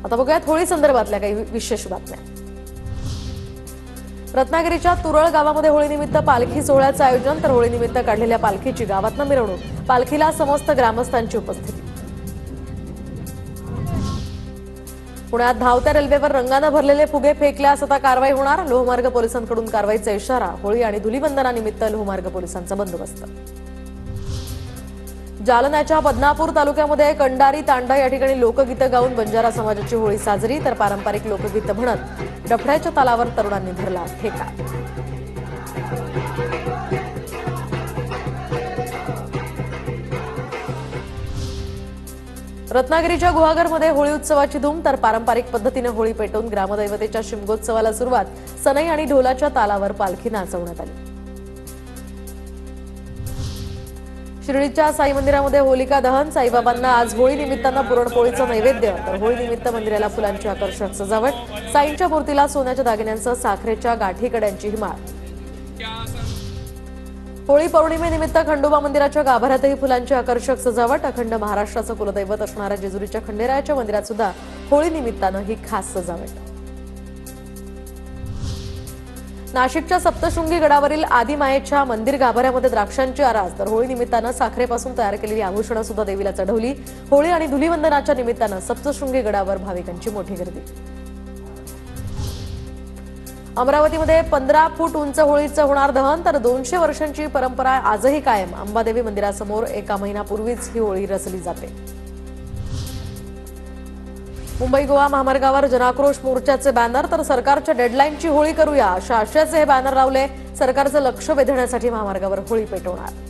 आता बघूयात होळी संदर्भातल्या काही विशेष बातम्या। रत्नागिरीच्या तुरळ गावामध्ये होळीनिमित्त पालखी सोहळ्याचं आयोजन, तर होळीनिमित्त काढलेल्या पालखीची गावातनं मिरवणूक, पालखीला समस्त ग्रामस्थांची उपस्थिती। पुण्यात धावत्या रेल्वेवर रंगानं भरलेले फुगे फेकल्यास आता कारवाई होणार, लोहमार्ग पोलिसांकडून कारवाईचा इशारा। होळी आणि धुलीवंदनानिमित्त लोहमार्ग पोलिसांचा बंदोबस्त। जालन्याच्या बदनापूर तालुक्यामध्ये कंडारी तांडा या ठिकाणी लोकगीतं गाऊन बंजारा समाजाची होळी साजरी, तर पारंपरिक लोकगीतं म्हणत डफड्याच्या तालावर तरुणांनी धरला ठेका। रत्नागिरीच्या गुहागरमध्ये होळी उत्सवाची धूम, तर पारंपरिक पद्धतीने होळी पेटवून ग्रामदैवतेच्या शिमगोत्सवाला सुरुवात। सनई आणि ढोलाच्या तालावर पालखी नाचवण्यात आली। शिर्डीच्या साई मंदिरामध्ये होलिका दहन, साईबाबांना आज होळी निमित्तानं पुरणपोळीचं नैवेद्य, तर होळी निमित्त मंदिराला फुलांची आकर्षक सजावट। साईंच्या मूर्तीला सोन्याच्या दागिन्यांसह साखरेच्या गाठीकड्यांची माळ। होळी पौर्णिमेनिमित्त खंडोबा मंदिराच्या गाभाऱ्यातही फुलांची आकर्षक सजावट। अखंड महाराष्ट्राचं कुलदैवत असणाऱ्या जेजुरीच्या खंडेरायाच्या मंदिरात सुद्धा होळी निमित्तानं ही खास सजावट। नाशिकच्या सप्तशृंगी गडावरील आदिमायेच्या मंदिर गाभाऱ्यामध्ये द्राक्षांची आरास, तर होळी निमित्तानं साखरेपासून तयार केलेली आभूषणं सुद्धा देवीला चढवली। होळी आणि धुलीवंदनाच्या निमित्तानं सप्तशृंगी गडावर भाविकांची मोठी गर्दी। अमरावतीमध्ये 15 फूट उंच होळीचं होणार दहन, तर 200 वर्षांची परंपरा आजही कायम। अंबादेवी मंदिरासमोर एका महिन्यापूर्वीच ही होळी रचली जाते। मुंबई गोवा महामार्गावर जनाक्रोश मोर्चाचे बॅनर, तर सरकारच्या डेडलाईनची होळी करूया अशा आशयाचे हे बॅनर लावले। सरकारचं लक्ष वेधण्यासाठी महामार्गावर होळी पेटवणार।